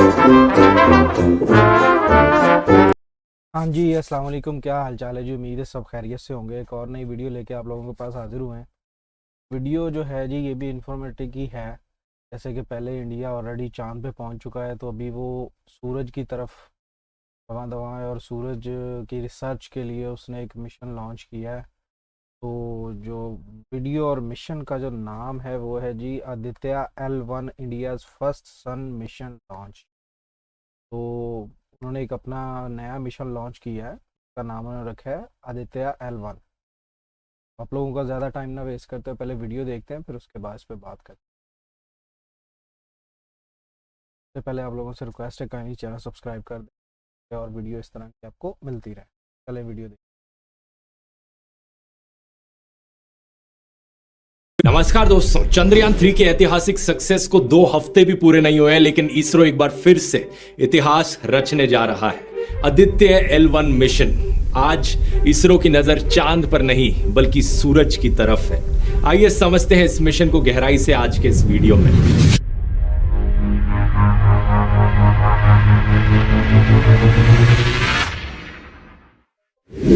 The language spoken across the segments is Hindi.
हाँ जी, अस्सलाम वालेकुम। क्या हाल चाल है जी? उम्मीद है सब खैरियत से होंगे। एक और नई वीडियो लेके आप लोगों के पास हाजिर हुए हैं। वीडियो जो है जी, ये भी इंफॉर्मेटिव ही है। जैसे कि पहले इंडिया ऑलरेडी चांद पे पहुंच चुका है, तो अभी वो सूरज की तरफ रवां दवां है और सूरज की रिसर्च के लिए उसने एक मिशन लॉन्च किया है। तो जो वीडियो और मिशन का जो नाम है वो है जी आदित्य L1 इंडियाज़ फर्स्ट सन मिशन लॉन्च। तो उन्होंने एक अपना नया मिशन लॉन्च किया है, उसका नाम उन्होंने रखा है आदित्य L1। आप लोगों का ज़्यादा टाइम ना वेस्ट करते हुए पहले वीडियो देखते हैं, फिर उसके बाद इस पर बात करते हैं। इससे पहले आप लोगों से रिक्वेस्ट है, काइंडली चैनल सब्सक्राइब कर दें और वीडियो इस तरह की आपको मिलती रहे। चलें वीडियो देखते नमस्कार दोस्तों, चंद्रयान 3 के ऐतिहासिक सक्सेस को 2 हफ्ते भी पूरे नहीं हुए हैं, लेकिन इसरो एक बार फिर से इतिहास रचने जा रहा है। Aditya L1 mission. आज इसरो की नजर चांद पर नहीं बल्कि सूरज की तरफ है। आइए समझते हैं इस मिशन को गहराई से आज के इस वीडियो में।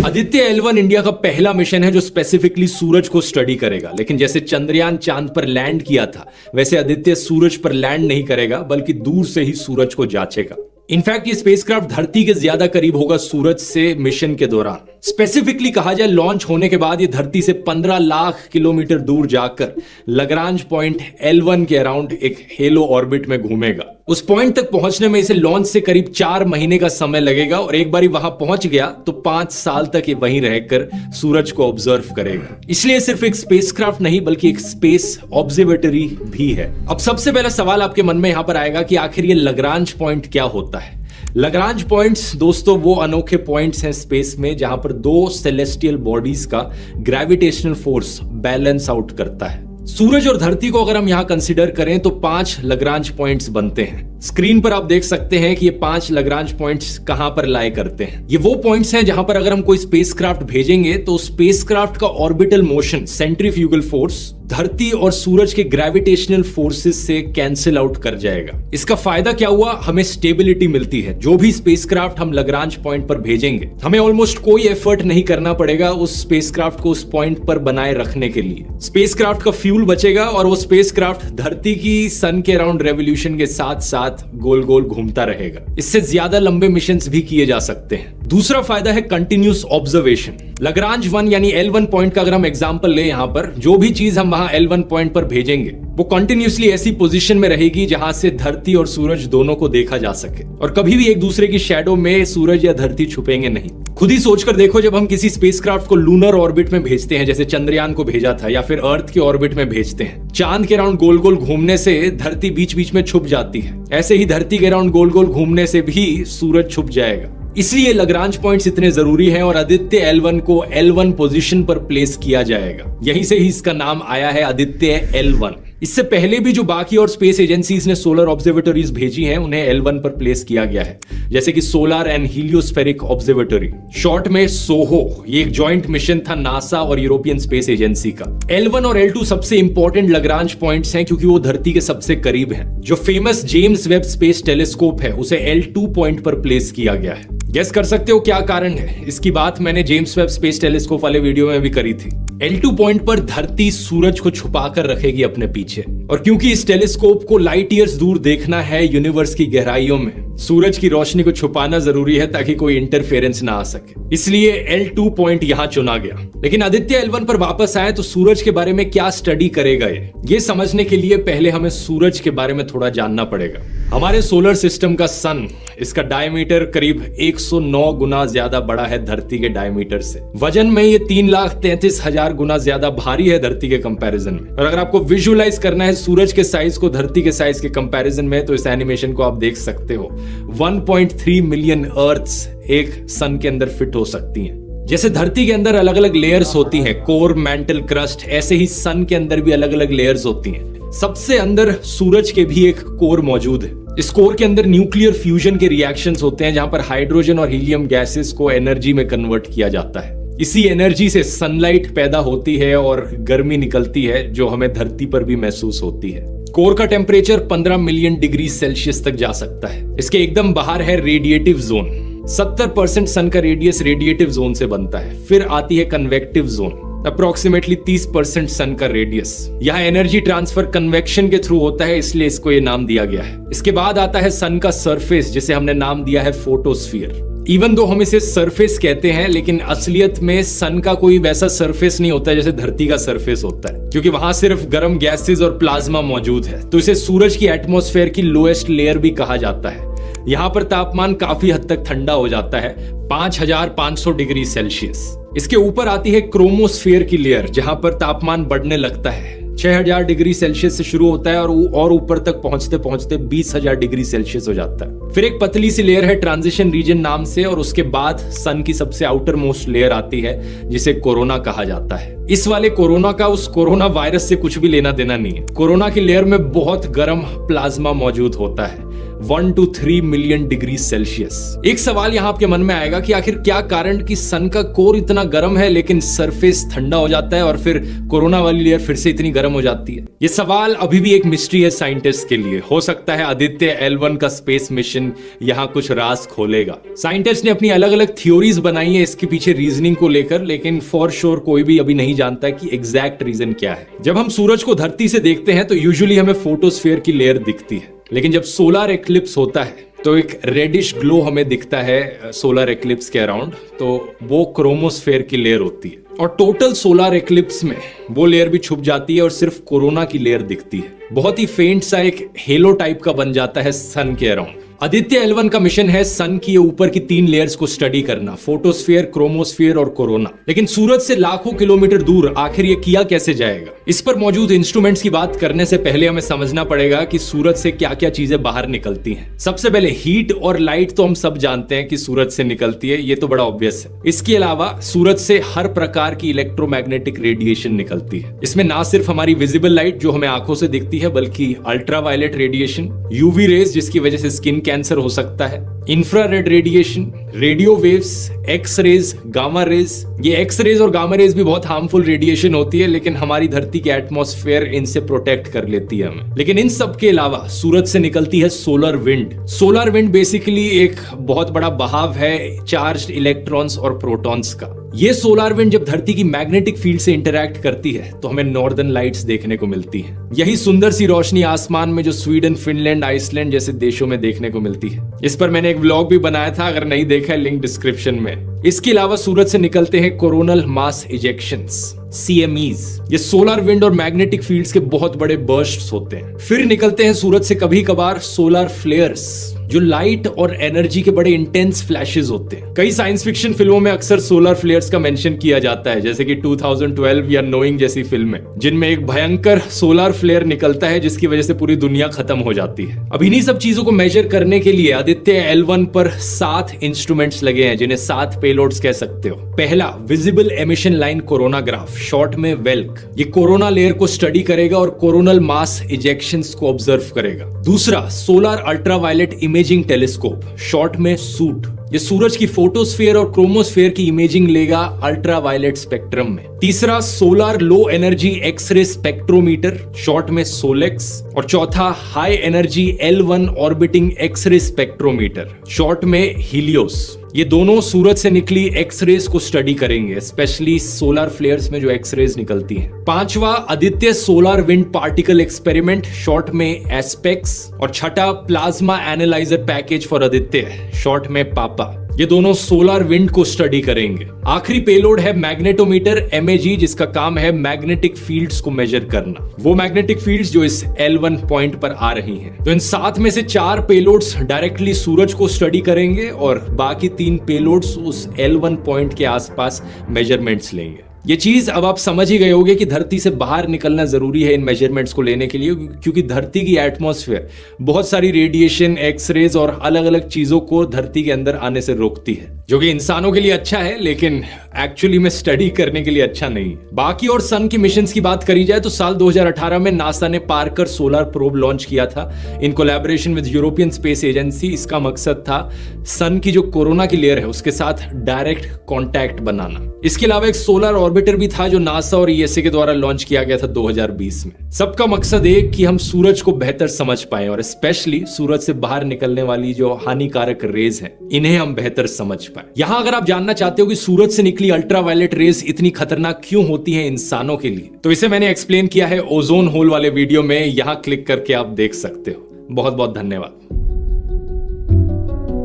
आदित्य L1 इंडिया का पहला मिशन है जो स्पेसिफिकली सूरज को स्टडी करेगा। लेकिन जैसे चंद्रयान चांद पर लैंड किया था, वैसे आदित्य सूरज पर लैंड नहीं करेगा बल्कि दूर से ही सूरज को जांचेगा। इनफैक्ट ये स्पेसक्राफ्ट धरती के ज्यादा करीब होगा सूरज से मिशन के दौरान। स्पेसिफिकली कहा जाए, लॉन्च होने के बाद ये धरती से 15 लाख किलोमीटर दूर जाकर लगरांज पॉइंट L1 के अराउंड एक हेलो ऑर्बिट में घूमेगा। उस पॉइंट तक पहुंचने में इसे लॉन्च से करीब 4 महीने का समय लगेगा और एक बार वहां पहुंच गया तो 5 साल तक ये वहीं रहकर सूरज को ऑब्जर्व करेगा। इसलिए सिर्फ एक स्पेसक्राफ्ट नहीं बल्कि एक स्पेस ऑब्जर्वेटरी भी है। अब सबसे पहला सवाल आपके मन में यहां पर आएगा कि आखिर ये लगरांज पॉइंट क्या होता है। लगरांज पॉइंट्स दोस्तों वो अनोखे पॉइंट्स हैं स्पेस में जहां पर 2 सेलेस्टियल बॉडीज का ग्रेविटेशनल फोर्स बैलेंस आउट करता है। सूरज और धरती को अगर हम यहां कंसीडर करें तो 5 लगरांज पॉइंट्स बनते हैं। स्क्रीन पर आप देख सकते हैं कि ये 5 लगरांज पॉइंट्स कहां पर लाए करते हैं। ये वो पॉइंट्स हैं जहां पर अगर हम कोई स्पेसक्राफ्ट भेजेंगे तो स्पेसक्राफ्ट का ऑर्बिटल मोशन, सेंट्रीफ्यूगल फोर्स धरती और सूरज के ग्रेविटेशनल फोर्सेस से कैंसिल आउट कर जाएगा। इसका फायदा क्या हुआ? हमें स्टेबिलिटी मिलती है। जो भी स्पेसक्राफ्ट हम लगरांज पॉइंट पर भेजेंगे, हमें ऑलमोस्ट कोई एफर्ट नहीं करना पड़ेगा उस स्पेसक्राफ्ट को उस पॉइंट पर बनाए रखने के लिए। स्पेसक्राफ्ट का फ्यूल बचेगा और वो स्पेसक्राफ्ट धरती की सन के अराउंड रेवोल्यूशन के साथ साथ गोल गोल घूमता रहेगा। इससे ज्यादा लंबे मिशंस भी किए जा सकते हैं। दूसरा फायदा है कंटिन्यूस ऑब्जर्वेशन। लगरांज 1 यानी L1 पॉइंट का अगर हम एग्जांपल ले, यहां पर जो भी चीज हम वहां L1 पॉइंट पर भेजेंगे वो कंटिन्यूसली ऐसी पोजीशन में रहेगी जहां से धरती और सूरज दोनों को देखा जा सके और कभी भी एक दूसरे की शैडो में सूरज या धरती छुपेंगे नहीं। खुद ही सोचकर देखो, जब हम किसी स्पेसक्राफ्ट को लूनर ऑर्बिट में भेजते हैं, जैसे चंद्रयान को भेजा था, या फिर अर्थ के ऑर्बिट में भेजते हैं, चांद के अराउंड गोल गोल घूमने से धरती बीच बीच में छुप जाती है। ऐसे ही धरती के अराउंड गोल गोल घूमने से भी सूरज छुप जाएगा। इसलिए लगरांज पॉइंट्स इतने जरूरी हैं और आदित्य L1 को L1 पोजीशन पर प्लेस किया जाएगा। यहीं से ही इसका नाम आया है आदित्य L1। इससे पहले भी जो बाकी और स्पेस एजेंसीज ने सोलर ऑब्जर्वेटरीज भेजी हैं, उन्हें L1 पर प्लेस किया गया है, जैसे कि सोलर एंड हीलियोस्फेरिक ऑब्जर्वेटरी, शॉर्ट में सोहो। ये एक जॉइंट मिशन था नासा और यूरोपियन स्पेस एजेंसी का। L1 और L2 सबसे इंपॉर्टेंट लगरांज पॉइंट्स हैं क्योंकि वो धरती के सबसे करीब हैं। जो famous James Webb space telescope है, उसे L2 पॉइंट पर प्लेस किया गया है। गेस कर सकते हो क्या कारण है? इसकी बात मैंने जेम्स वेब स्पेस टेलीस्कोप वाले वीडियो में भी करी थी। L2 पॉइंट पर धरती सूरज को छुपाकर रखेगी अपने पीछे, और क्योंकि इस टेलीस्कोप को लाइट ईयर्स दूर देखना है यूनिवर्स की गहराइयों में, सूरज की रोशनी को छुपाना जरूरी है ताकि कोई इंटरफेरेंस ना आ सके। इसलिए L2 पॉइंट यहां चुना गया। लेकिन आदित्य L1 पर वापस आए तो सूरज के बारे में क्या स्टडी करेगा ये समझने के लिए पहले हमें सूरज के बारे में थोड़ा जानना पड़ेगा। हमारे सोलर सिस्टम का सन, इसका डायमीटर करीब 109 गुना ज्यादा बड़ा है धरती के डायमीटर से। वजन में ये 3,33,000 गुना ज्यादा भारी है धरती के कंपैरिजन में। और अगर आपको विजुअलाइज करना है सूरज के साइज को धरती के साइज के कंपैरिजन में, तो इस एनिमेशन को आप देख सकते हो। 1.3 मिलियन अर्थ्स एक सन के अंदर फिट हो सकती हैं। जैसे धरती के अंदर अलग अलग लेयर्स होती हैं, कोर, मैंटल, क्रस्ट, ऐसे ही सन के अंदर भी अलग अलग लेयर्स होती हैं। सबसे अंदर सूरज के भी एक कोर मौजूद है। इस कोर के अंदर न्यूक्लियर फ्यूजन के रिएक्शंस होते हैं, जहां पर हाइड्रोजन और हीलियम गैसेस को एनर्जी में कन्वर्ट किया जाता है। इसी एनर्जी से सनलाइट पैदा होती है और गर्मी निकलती है, जो हमें धरती पर भी महसूस होती है। कोर का टेम्परेचर 15 मिलियन डिग्री सेल्सियस तक जा सकता है। इसके एकदम बाहर है रेडिएटिव जोन। 70% सन का रेडियस रेडिएटिव जोन से बनता है। फिर आती है कन्वेक्टिव जोन, अप्रोक्सीमेटली 30% सन का रेडियस। यहाँ एनर्जी ट्रांसफर कन्वेक्शन के थ्रू होता है, इसलिए इसको ये नाम दिया गया है। इसके बाद आता है सन का सरफेस, जिसे हमने नाम दिया है फोटोस्फीयर। इवन दो हम इसे सरफेस कहते हैं, लेकिन असलियत में सन का कोई वैसा सरफेस नहीं होता है जैसे धरती का सरफेस होता है, क्योंकि वहां सिर्फ गर्म गैसेस और प्लाज्मा मौजूद है। तो इसे सूरज की एटमॉस्फेयर की लोएस्ट लेयर भी कहा जाता है। यहाँ पर तापमान काफी हद तक ठंडा हो जाता है, 5500 डिग्री सेल्सियस। इसके ऊपर आती है क्रोमोस्फेयर की लेयर, जहां पर तापमान बढ़ने लगता है। 6000 डिग्री सेल्सियस से शुरू होता है और ऊपर तक पहुंचते पहुंचते 20000 डिग्री सेल्सियस हो जाता है। फिर एक पतली सी लेयर है ट्रांजिशन रीजन नाम से, और उसके बाद सन की सबसे आउटर मोस्ट लेयर आती है, जिसे कोरोना कहा जाता है। इस वाले कोरोना का उस कोरोना वायरस से कुछ भी लेना देना नहीं है। कोरोना की लेयर में बहुत गर्म प्लाज्मा मौजूद होता है, 1 to 3 मिलियन डिग्री सेल्सियस। एक सवाल यहाँ आपके मन में आएगा कि आखिर क्या कारण कि सन का कोर इतना गर्म है लेकिन सरफेस ठंडा हो जाता है और फिर कोरोना वाली लेयर फिर से इतनी गर्म हो जाती है। ये सवाल अभी भी एक मिस्ट्री है साइंटिस्ट के लिए। हो सकता है आदित्य L1 का स्पेस मिशन यहाँ कुछ राज खोलेगा। साइंटिस्ट ने अपनी अलग अलग थ्योरीज बनाई है इसके पीछे रीजनिंग को लेकर, लेकिन फॉर श्योर कोई भी अभी नहीं जानता कि एग्जैक्ट रीजन क्या है। जब हम सूरज को धरती से देखते हैं तो यूजुअली हमें फोटोस्फीयर की लेयर दिखती है, लेकिन जब सोलर एक्लिप्स होता है तो एक रेडिश ग्लो हमें दिखता है सोलर एक्लिप्स के अराउंड, तो वो क्रोमोस्फेयर की लेयर होती है। और टोटल सोलर एक्लिप्स में वो लेयर भी छुप जाती है और सिर्फ कोरोना की लेयर दिखती है। बहुत ही फेंट सा एक हेलो टाइप का बन जाता है सन के अराउंड। आदित्य L1 का मिशन है सन की ऊपर की 3 लेयर्स को स्टडी करना, फोटोस्फीयर, क्रोमोस्फीयर और कोरोना। लेकिन सूरज से लाखों किलोमीटर दूर आखिर ये किया कैसे जाएगा? इस पर मौजूद इंस्ट्रूमेंट्स की बात करने से पहले हमें समझना पड़ेगा कि सूरज से क्या क्या चीजें बाहर निकलती हैं। सबसे पहले हीट और लाइट तो हम सब जानते हैं कि सूरज से निकलती है, ये तो बड़ा ऑब्वियस है। इसके अलावा सूरज से हर प्रकार की इलेक्ट्रोमैग्नेटिक रेडिएशन निकलती है। इसमें ना सिर्फ हमारी विजिबल लाइट जो हमें आंखों से दिखती है, बल्कि अल्ट्रावायलेट रेडिएशन, यूवी रेज जिसकी वजह से स्किन कैंसर हो सकता है, infrared radiation, radio waves, X rays, gamma rays. ये एक्स रेज और गामा रेज भी बहुत हार्मफुल रेडिएशन होती है, लेकिन हमारी धरती के एटमॉस्फेयर इनसे प्रोटेक्ट कर लेती है हमें। लेकिन इन सब के अलावा सूरज से निकलती है solar wind. Solar wind basically एक बहुत बड़ा बहाव है चार्ज्ड इलेक्ट्रॉन्स और प्रोटॉन्स का। ये सोलर विंड जब धरती की मैग्नेटिक फील्ड से इंटरैक्ट करती है तो हमें नॉर्दर्न लाइट्स देखने को मिलती है। यही सुंदर सी रोशनी आसमान में जो स्वीडन, फिनलैंड, आइसलैंड जैसे देशों में देखने को मिलती है। इस पर मैंने एक व्लॉग भी बनाया था, अगर नहीं देखा है लिंक डिस्क्रिप्शन में। इसके अलावा सूरज से निकलते हैं कोरोनल मास इजेक्शंस, CMEs। ये सोलर विंड और मैग्नेटिक फील्ड्स के बहुत बड़े बर्स्ट्स होते हैं। फिर निकलते हैं सूरज से कभी कभार सोलर फ्लेयर्स, जो लाइट और एनर्जी के बड़े इंटेंस फ्लैशेस होते हैं। कई साइंस फिक्शन फिल्मों में अक्सर सोलर फ्लेयर्स का मेंशन किया जाता है, जैसे कि 2012 या नोइंग जैसी फिल्में, जिनमें एक भयंकर सोलर फ्लेयर निकलता है जिसकी वजह से पूरी दुनिया खत्म हो जाती है। अब इन्हीं सब चीजों को मेजर करने के लिए आदित्य L1 पर 7 इंस्ट्रूमेंट्स लगे हैं, जिन्हें 7 पेलोड्स कह सकते हो। पहला, visible emission line coronagraph, short में वेल्क। ये कोरोना लेयर को स्टडी करेगा और कोरोनल मास इजेक्शंस को ऑब्जर्व करेगा। दूसरा, solar ultraviolet imaging telescope, short में सूट। ये सूरज की फोटोस्फीयर और क्रोमोस्फीयर की इमेजिंग लेगा अल्ट्रावायलेट स्पेक्ट्रम में। तीसरा, solar low energy X ray spectrometer, short में सोलेक्स। और चौथा, high energy L1 orbiting X ray spectrometer, short में हीलियोस। ये दोनों सूरज से निकली एक्सरेज को स्टडी करेंगे, स्पेशली सोलर फ्लेयर्स में जो एक्सरेज निकलती हैं। पांचवा, Aditya solar wind particle experiment, short में एस्पेक्स। और छठा, plasma analyser package for Aditya, short में पापा। ये दोनों सोलर विंड को स्टडी करेंगे। आखिरी पेलोड है मैग्नेटोमीटर, MAG, जिसका काम है मैग्नेटिक फील्ड्स को मेजर करना, वो मैग्नेटिक फील्ड्स जो इस L1 पॉइंट पर आ रही हैं। तो इन 7 में से 4 पेलोड्स डायरेक्टली सूरज को स्टडी करेंगे और बाकी 3 पेलोड्स उस L1 पॉइंट के आसपास मेजरमेंट्स लेंगे। ये चीज अब आप समझ ही गए होंगे कि धरती से बाहर निकलना जरूरी है इन मेजरमेंट्स को लेने के लिए, क्योंकि धरती की एटमॉस्फेयर बहुत सारी रेडिएशन, एक्सरेज और अलग अलग चीजों को धरती के अंदर आने से रोकती है, जो कि इंसानों के लिए अच्छा है लेकिन एक्चुअली में स्टडी करने के लिए अच्छा नहीं है। बाकी और सन की मिशंस की बात करी जाए तो साल 2018 में नासा ने पार्कर सोलर प्रोब लॉन्च किया था in collaboration with European space agency. इसका मकसद था सन की जो कोरोना की लेयर है उसके साथ डायरेक्ट कॉन्टैक्ट बनाना। इसके अलावा एक सोलर ऑर्बिटर भी था जो नासा और ईएसए के द्वारा लॉन्च किया गया था 2020 में। सबका मकसद एक कि हम सूरज को बेहतर समझ पाए और स्पेशली सूरज से बाहर निकलने वाली जो हानिकारक रेज हैं इन्हें हम बेहतर समझ पाए। यहां अगर आप जानना चाहते हो कि सूरज से निकली अल्ट्रावायलेट रेज इतनी खतरनाक क्यों होती है इंसानों के लिए, तो इसे मैंने एक्सप्लेन किया है ओजोन होल वाले वीडियो में, यहां क्लिक करके आप देख सकते हो। बहुत बहुत धन्यवाद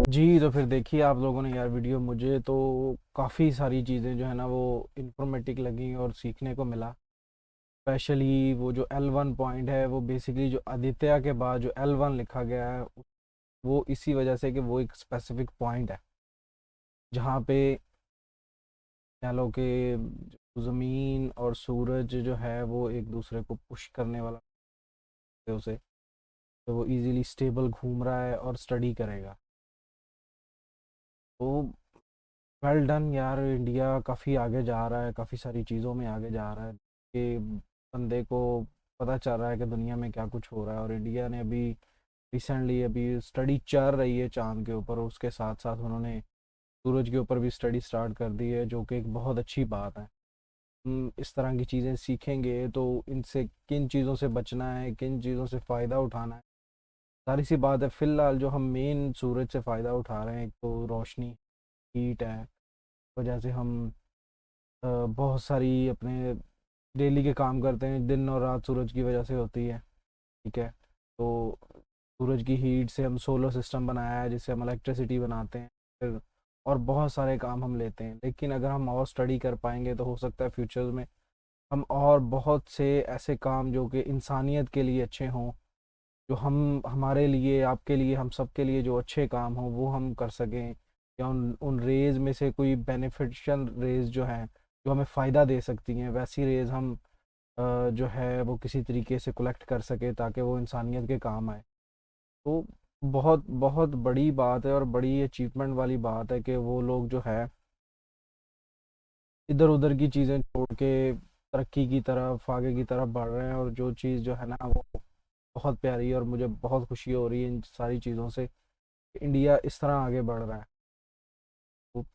जी। तो फिर देखिए आप लोगों ने यार वीडियो, मुझे तो काफ़ी सारी चीज़ें जो है ना वो इंफॉर्मेटिव लगी और सीखने को मिला। स्पेशली वो जो L1 पॉइंट है, वो बेसिकली जो आदित्य के बाद जो L1 लिखा गया है वो इसी वजह से कि वो एक स्पेसिफिक पॉइंट है जहाँ पे कह लो कि ज़मीन और सूरज जो है वो एक दूसरे को पुश करने वाला है उसे, तो वो इजीली स्टेबल घूम रहा है और स्टडी करेगा। तो वेल डन यार, इंडिया काफ़ी आगे जा रहा है, काफ़ी सारी चीज़ों में आगे जा रहा है कि बंदे को पता चल रहा है कि दुनिया में क्या कुछ हो रहा है। और इंडिया ने अभी रिसेंटली अभी स्टडी चल रही है चांद के ऊपर, और उसके साथ साथ उन्होंने सूरज के ऊपर भी स्टडी स्टार्ट कर दी है, जो कि एक बहुत अच्छी बात है। इस तरह की चीज़ें सीखेंगे तो इनसे किन चीज़ों से बचना है, किन चीज़ों से फ़ायदा उठाना है, सारी सी बात है। फ़िलहाल जो हम मेन सूरज से फ़ायदा उठा रहे हैं, एक तो रोशनी, हीट है, वजह से हम बहुत सारी अपने डेली के काम करते हैं, दिन और रात सूरज की वजह से होती है। ठीक है, तो सूरज की हीट से हम सोलर सिस्टम बनाया है जिससे हम इलेक्ट्रिसिटी बनाते हैं, फिर और बहुत सारे काम हम लेते हैं। लेकिन अगर हम और स्टडी कर पाएंगे तो हो सकता है फ्यूचर में हम और बहुत से ऐसे काम जो कि इंसानियत के लिए अच्छे हों, जो हम हमारे लिए, आपके लिए, हम सब के लिए जो अच्छे काम हों वो हम कर सकें, या उन रेज़ में से कोई बेनिफिशियल रेज़ जो हैं जो हमें फ़ायदा दे सकती हैं, वैसी रेज़ हम जो है वो किसी तरीके से कलेक्ट कर सके ताकि वो इंसानियत के काम आए। तो बहुत बहुत बड़ी बात है और बड़ी अचीवमेंट वाली बात है कि वो लोग जो है इधर उधर की चीज़ें छोड़ के तरक्की की तरफ, आगे की तरफ बढ़ रहे हैं। और जो चीज़ जो है ना वो बहुत प्यारी है और मुझे बहुत खुशी हो रही है इन सारी चीज़ों से कि इंडिया इस तरह आगे बढ़ रहा है। तो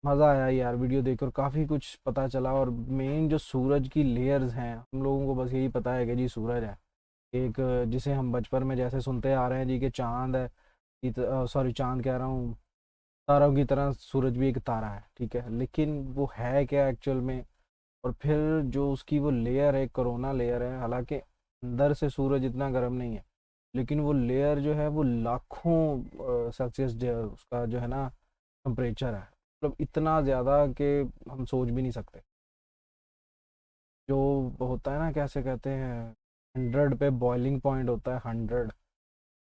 मज़ा आया यार वीडियो देखकर, काफ़ी कुछ पता चला। और मेन जो सूरज की लेयर्स हैं, हम लोगों को बस यही पता है कि जी सूरज है एक, जिसे हम बचपन में जैसे सुनते आ रहे हैं जी कि चांद है, सॉरी चांद कह रहा हूँ, तारों की तरह सूरज भी एक तारा है। ठीक है, लेकिन वो है क्या एक्चुअल में? और फिर जो उसकी वो लेयर है, कोरोना लेयर है, हालांकि अंदर से सूरज इतना गर्म नहीं है, लेकिन वो लेयर जो है वो लाखों सेल्सियस उसका जो है ना टेम्परेचर है, मतलब इतना ज़्यादा कि हम सोच भी नहीं सकते। जो होता है ना, कैसे कहते हैं, 100 पे बॉइलिंग पॉइंट होता है, 100,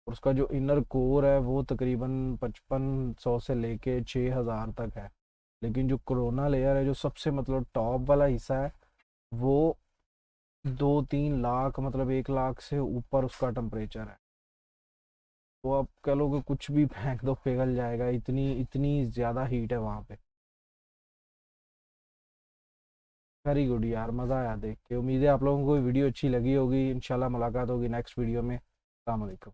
और उसका जो इनर कोर है वो तकरीबन 5500 से लेके 6000 तक है। लेकिन जो कोरोना लेयर है, जो सबसे मतलब टॉप वाला हिस्सा है, वो 2-3 लाख, मतलब 1 लाख से ऊपर उसका टेम्परेचर है। तो आप कह लो कि कुछ भी फेंक दो पिघल जाएगा, इतनी इतनी ज़्यादा हीट है वहाँ पे। वेरी गुड यार, मज़ा आया देख के। उम्मीद है आप लोगों को वीडियो अच्छी लगी होगी। इंशाल्लाह मुलाकात होगी नेक्स्ट वीडियो में। अस्सलाम वालेकुम।